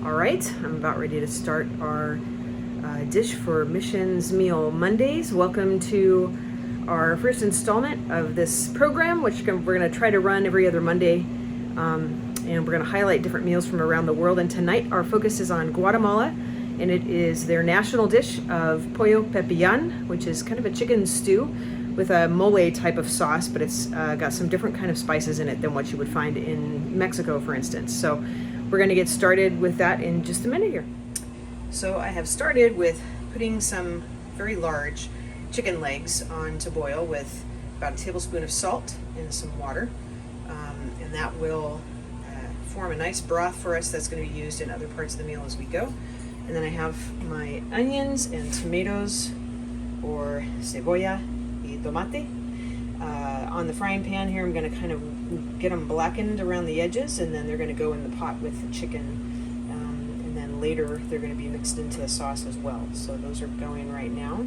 All right, I'm about ready to start our Dish for Missions Meal Mondays. Welcome to our first installment of this program, which we're going to try to run every other Monday. And we're going to highlight different meals from around the world. And tonight our focus is on Guatemala, and it is their national dish of Pollo Pepián, which is kind of a chicken stew with a mole type of sauce, but it's got some different kind of spices in it than what you would find in Mexico, for instance. So we're going to get started with that in just a minute here. So I have started with putting some very large chicken legs on to boil with about a tablespoon of salt and some water. And that will form a nice broth for us that's going to be used in other parts of the meal as we go. And then I have my onions and tomatoes, or cebolla y tomate. On the frying pan here, I'm going to kind of get them blackened around the edges, and then they're going to go in the pot with the chicken. And then later, they're going to be mixed into the sauce as well. So those are going right now.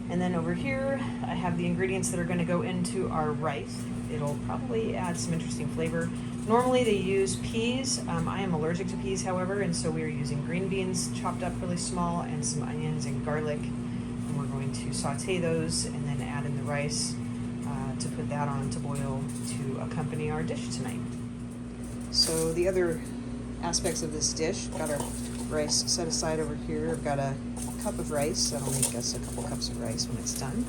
And then over here, I have the ingredients that are going to go into our rice. It'll probably add some interesting flavor. Normally they use peas. I am allergic to peas, however, and so we are using green beans chopped up really small and some onions and garlic. And we're going to saute those and then add in the rice to put that on to boil to accompany our dish tonight. So the other aspects of this dish, got our rice set aside over here. I've got a cup of rice. That'll make us a couple cups of rice when it's done.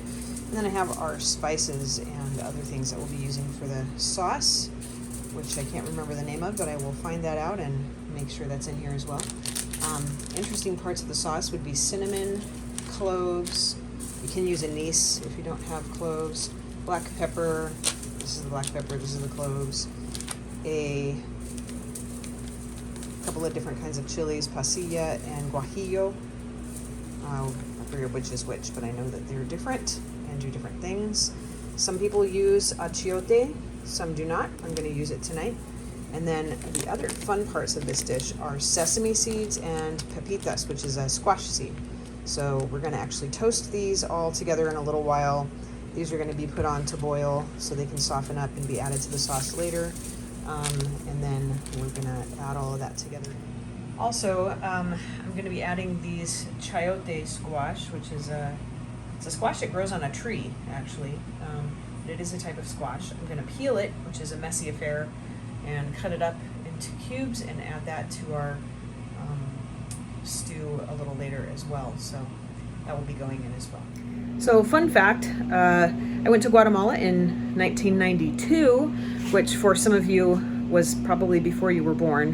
And then I have our spices and other things that we'll be using for the sauce, which I can't remember the name of, but I will find that out and make sure that's in here as well. Interesting parts of the sauce would be cinnamon, cloves. You can use anise if you don't have cloves. Black pepper. This is the black pepper. This is the cloves. A couple of different kinds of chilies, pasilla and guajillo. I forget which is which, but I know that they're different and do different things. Some people use achiote, some do not. I'm going to use it tonight. And then the other fun parts of this dish are sesame seeds and pepitas, which is a squash seed. So we're going to actually toast these all together in a little while. These are going to be put on to boil so they can soften up and be added to the sauce later. And then we're going to add all of that together. Also, I'm going to be adding these chayote squash, which is it's a squash that grows on a tree, actually. But it is a type of squash. I'm going to peel it, which is a messy affair, and cut it up into cubes and add that to our stew a little later as well. So that will be going in as well. So fun fact, I went to Guatemala in 1992, which for some of you was probably before you were born.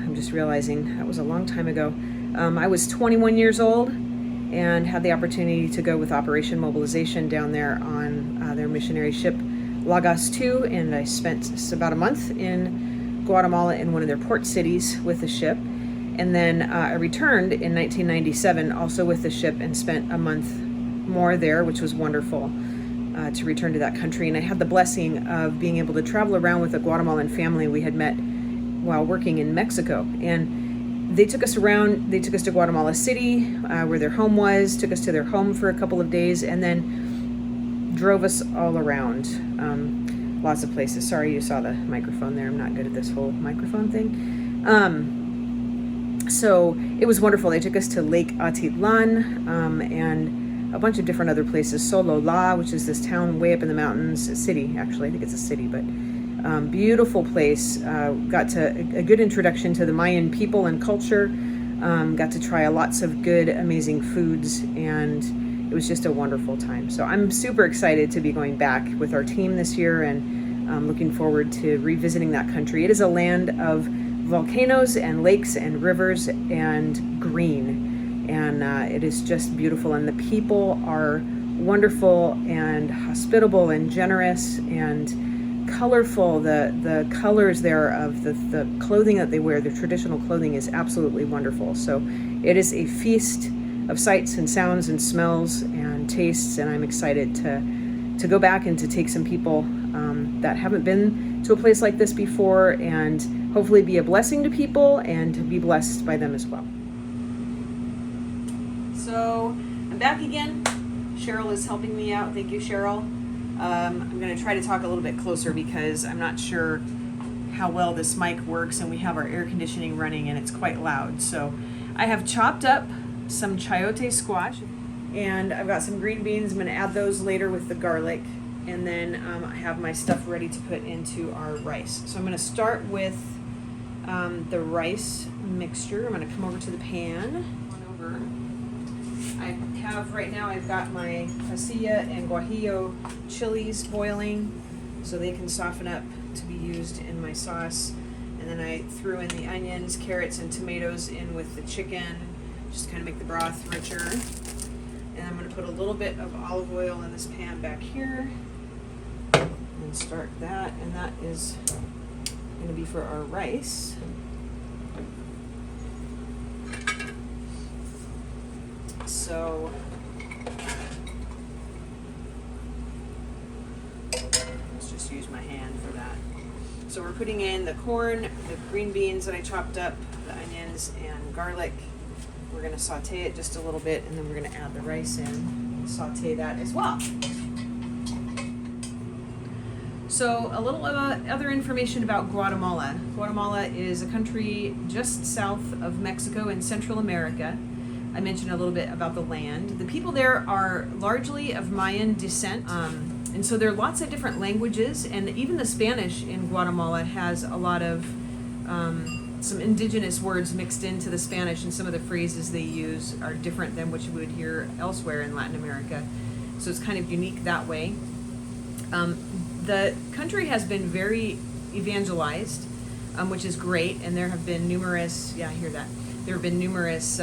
I'm just realizing that was a long time ago. I was 21 years old and had the opportunity to go with Operation Mobilization down there on their missionary ship Lagos 2, and I spent about a month in Guatemala in one of their port cities with the ship. And then I returned in 1997 also with the ship and spent a month more there, which was wonderful to return to that country. And I had the blessing of being able to travel around with a Guatemalan family we had met while working in Mexico. And they took us around. They took us to Guatemala City, where their home was, took us to their home for a couple of days, and then drove us all around lots of places. Sorry you saw the microphone there. I'm not good at this whole microphone thing. So it was wonderful. They took us to Lake Atitlan and a bunch of different other places. Solola, which is this town way up in the mountains, a city, actually. I think it's a city, but beautiful place. Got to a good introduction to the Mayan people and culture. Got to try lots of good, amazing foods, and it was just a wonderful time. So I'm super excited to be going back with our team this year, and looking forward to revisiting that country. It is a land of volcanoes and lakes and rivers and green, and it is just beautiful, and the people are wonderful and hospitable and generous and colorful. The colors there of the clothing that they wear, their traditional clothing, is absolutely wonderful. So it is a feast of sights and sounds and smells and tastes, and I'm excited to go back and to take some people that haven't been to a place like this before, and hopefully be a blessing to people and to be blessed by them as well. So I'm back again. Cheryl is helping me out. Thank you, Cheryl. I'm going to try to talk a little bit closer because I'm not sure how well this mic works, and we have our air conditioning running and it's quite loud. So I have chopped up some chayote squash, and I've got some green beans. I'm going to add those later with the garlic, and then I have my stuff ready to put into our rice. So I'm going to start with the rice mixture. I'm going to come over to the pan. I have right now, I've got my pasilla and guajillo chilies boiling so they can soften up to be used in my sauce. And then I threw in the onions, carrots, and tomatoes in with the chicken, just kind of make the broth richer. And I'm going to put a little bit of olive oil in this pan back here and start that. And that is going to be for our rice. So let's just use my hand for that. So we're putting in the corn, the green beans that I chopped up, the onions, and garlic. We're going to saute it just a little bit, and then we're going to add the rice in and saute that as well. So a little other information about Guatemala. Guatemala is a country just south of Mexico in Central America. I mentioned a little bit about the land. The people there are largely of Mayan descent, and so there are lots of different languages, and even the Spanish in Guatemala has a lot of some indigenous words mixed into the Spanish, and some of the phrases they use are different than what you would hear elsewhere in Latin America. So it's kind of unique that way. The country has been very evangelized, which is great, and there have been numerous, I hear that, there have been numerous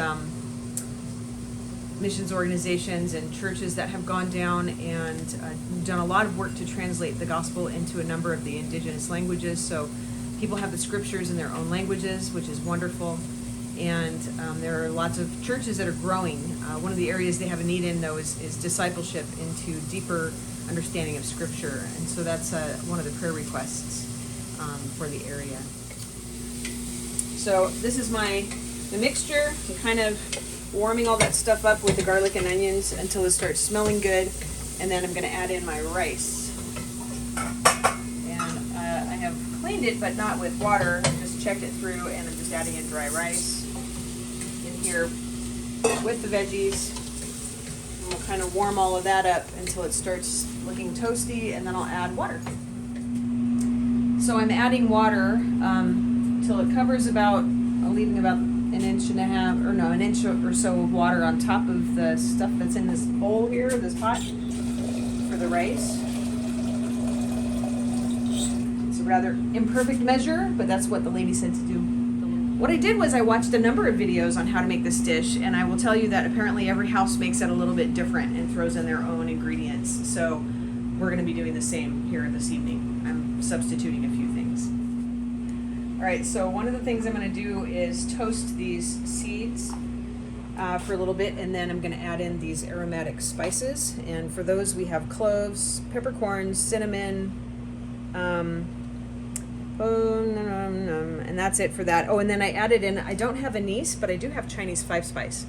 missions organizations and churches that have gone down and done a lot of work to translate the gospel into a number of the indigenous languages. So people have the scriptures in their own languages, which is wonderful. And there are lots of churches that are growing. One of the areas they have a need in, though, is discipleship into deeper understanding of scripture. And so that's one of the prayer requests for the area. So this is the mixture. I'm kind of warming all that stuff up with the garlic and onions until it starts smelling good, and then I'm going to add in my rice. And I have cleaned it, but not with water. Just checked it through, and I'm just adding in dry rice in here with the veggies. And we'll kind of warm all of that up until it starts looking toasty, and then I'll add water. So I'm adding water till it covers I'm leaving about an inch or so of water on top of the stuff that's in this bowl here, this pot, for the rice. It's a rather imperfect measure, but that's what the lady said to do. What I did was I watched a number of videos on how to make this dish, and I will tell you that apparently every house makes it a little bit different and throws in their own ingredients. So we're going to be doing the same here this evening. I'm substituting a few things. All right, so one of the things I'm going to do is toast these seeds for a little bit, and then I'm going to add in these aromatic spices. And for those, we have cloves, peppercorns, cinnamon, and that's it for that. Oh, and then I added in, I don't have anise, but I do have Chinese 5-spice.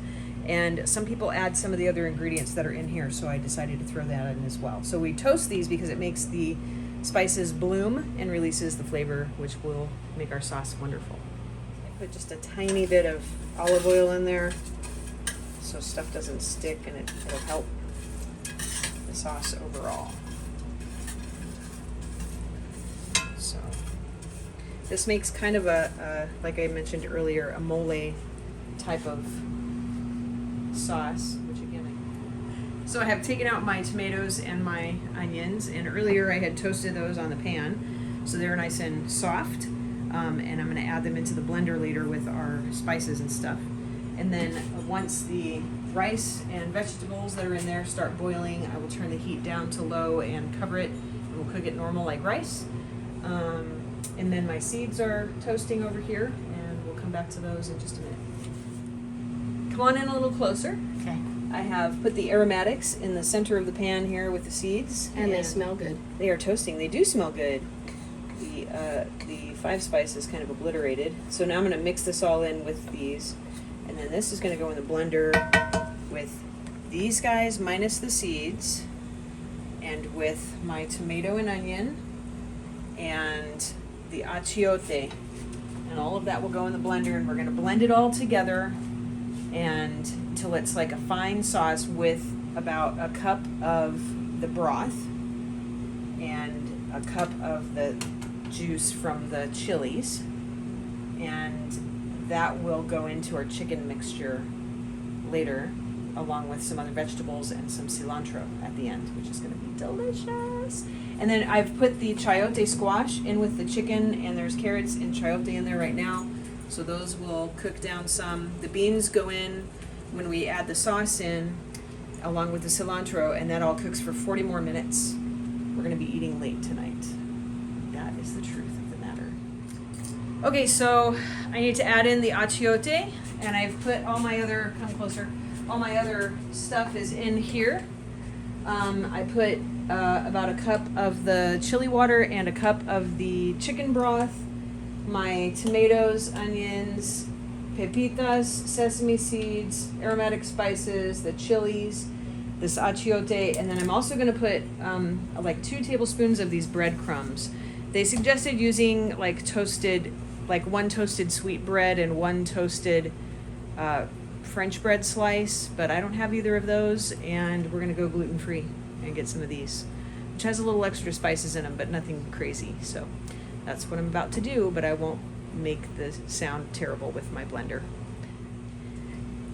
And some people add some of the other ingredients that are in here, so I decided to throw that in as well. So we toast these because it makes the spices bloom and releases the flavor, which will make our sauce wonderful. I put just a tiny bit of olive oil in there so stuff doesn't stick, and it'll help the sauce overall. So this makes kind of a like I mentioned earlier, a mole type of sauce, which again, so I have taken out my tomatoes and my onions, and earlier I had toasted those on the pan, so they're nice and soft, and I'm going to add them into the blender later with our spices and stuff. And then once the rice and vegetables that are in there start boiling, I will turn the heat down to low and cover it, and we'll cook it normal like rice. And then my seeds are toasting over here, and we'll come back to those in just a minute. Come on in a little closer. Okay. I have put the aromatics in the center of the pan here with the seeds. And they smell good. They are toasting. They do smell good. The 5-spice is kind of obliterated. So now I'm going to mix this all in with these. And then this is going to go in the blender with these guys minus the seeds, and with my tomato and onion, and the achiote. And all of that will go in the blender, and we're going to blend it all together and until it's like a fine sauce with about a cup of the broth and a cup of the juice from the chilies. And that will go into our chicken mixture later, along with some other vegetables and some cilantro at the end, which is going to be delicious. And then I've put the chayote squash in with the chicken, and there's carrots and chayote in there right now. So those will cook down some. The beans go in when we add the sauce in, along with the cilantro, and that all cooks for 40 more minutes. We're going to be eating late tonight. That is the truth of the matter. Okay, so I need to add in the achiote, and I've put all my other, come closer, all my other stuff is in here. I put about a cup of the chili water and a cup of the chicken broth, my tomatoes, onions, pepitas, sesame seeds, aromatic spices, the chilies, this achiote, and then I'm also going to put like 2 tablespoons of these breadcrumbs. They suggested using like toasted, like 1 toasted sweet bread and 1 toasted French bread slice, but I don't have either of those, and we're going to go gluten-free and get some of these, which has a little extra spices in them, but nothing crazy. So that's what I'm about to do, but I won't make the sound terrible with my blender.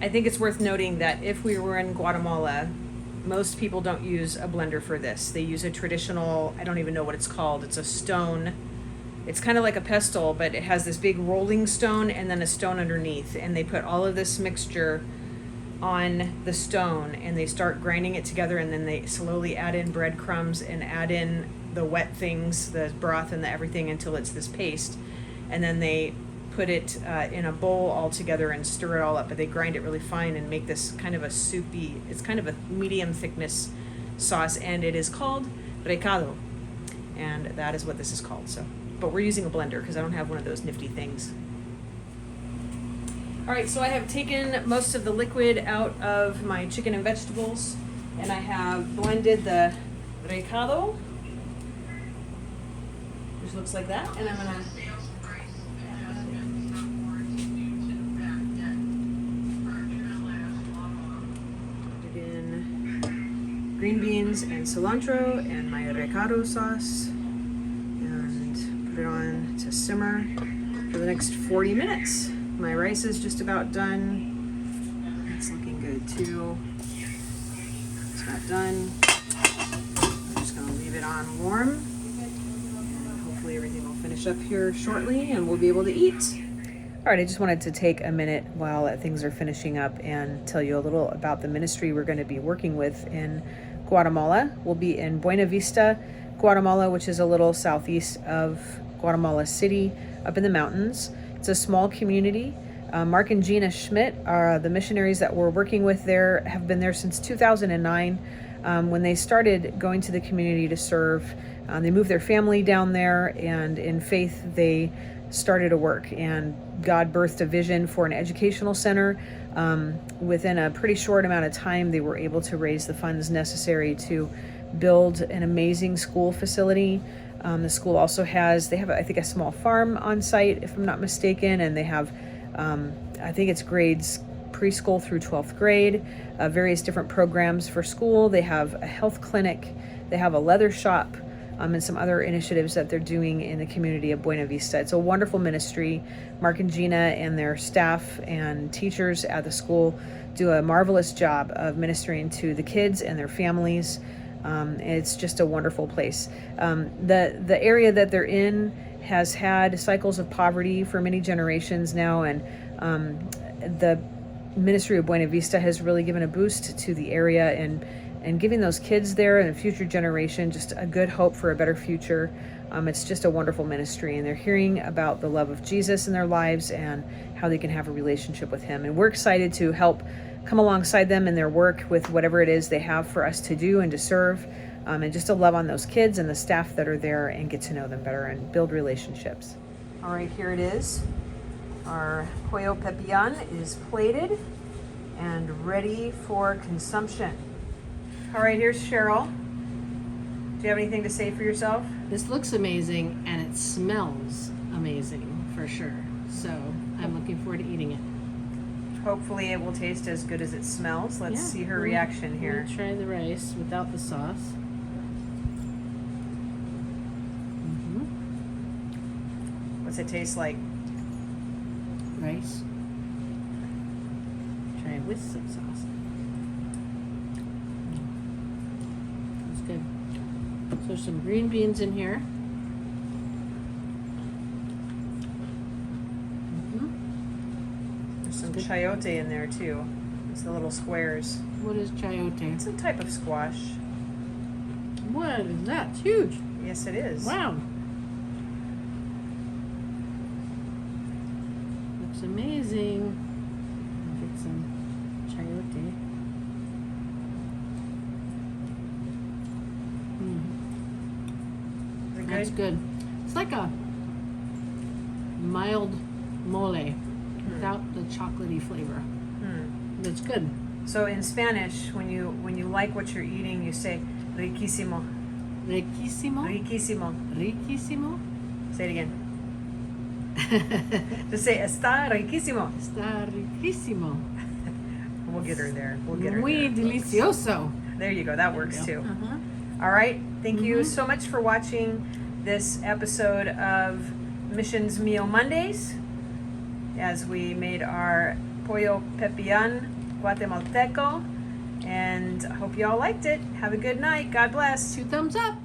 I think it's worth noting that if we were in Guatemala, most people don't use a blender for this. They use a traditional, I don't even know what it's called. It's a stone. It's kind of like a pestle, but it has this big rolling stone and then a stone underneath. And they put all of this mixture on the stone and they start grinding it together, and then they slowly add in breadcrumbs and add in the wet things, the broth and the everything, until it's this paste. And then they put it in a bowl all together and stir it all up, but they grind it really fine and make this kind of a soupy, it's kind of a medium thickness sauce, and it is called recado. And that is what this is called. So, but we're using a blender because I don't have one of those nifty things. All right, so I have taken most of the liquid out of my chicken and vegetables, and I have blended the recado, which looks like that, and I'm gonna put in green beans and cilantro and my recado sauce, and put it on to simmer for the next 40 minutes. My rice is just about done. It's looking good too. It's not done. I'm just gonna leave it on warm. And hopefully everything will finish up here shortly and we'll be able to eat. All right, I just wanted to take a minute while things are finishing up and tell you a little about the ministry we're gonna be working with in Guatemala. We'll be in Buena Vista, Guatemala, which is a little southeast of Guatemala City, up in the mountains. It's a small community. Mark and Gina Schmidt are the missionaries that we're working with there, have been there since 2009. When they started going to the community to serve, they moved their family down there, and in faith they started a work, and God birthed a vision for an educational center. Within a pretty short amount of time, they were able to raise the funds necessary to build an amazing school facility. The school also they have, I think, a small farm on site, if I'm not mistaken, and they have, I think it's grades preschool through 12th grade, various different programs for school. They have a health clinic, they have a leather shop, and some other initiatives that they're doing in the community of Buena Vista. It's a wonderful ministry. Mark and Gina and their staff and teachers at the school do a marvelous job of ministering to the kids and their families. It's just a wonderful place. The area that they're in has had cycles of poverty for many generations now, and the ministry of Buena Vista has really given a boost to the area and giving those kids there and the future generation just a good hope for a better future. It's just a wonderful ministry, and they're hearing about the love of Jesus in their lives and how they can have a relationship with him. And we're excited to help come alongside them in their work with whatever it is they have for us to do and to serve, and just to love on those kids and the staff that are there and get to know them better and build relationships. All right, here it is. Our Pollo Pepián is plated and ready for consumption. All right, here's Cheryl. Do you have anything to say for yourself? This looks amazing and it smells amazing for sure. So I'm looking forward to eating it. Hopefully it will taste as good as it smells. Let's see her reaction here. We'll try the rice without the sauce. What's it taste like? Rice. Try it with some sauce. That's good. So some green beans in here. There's some chayote in there too. It's the little squares. What is chayote? It's a type of squash. What is that? It's huge. Yes, it is. Wow. Looks amazing. I'll get some chayote. Is it good? That's good. It's like a mild mole without the chocolatey flavor. It's good. So in Spanish, when you like what you're eating, you say riquísimo. Riquísimo. Riquísimo. Riquísimo. Say it again. Just say está riquísimo. Está riquísimo. We'll get her there. We'll get her Muy there. delicioso. There you go. That works too. Uh-huh. All right. Thank you so much for watching this episode of Missions Meal Mondays as we made our Pollo Pepián Guatemalteco. And I hope you all liked it. Have a good night. God bless. 2 thumbs up.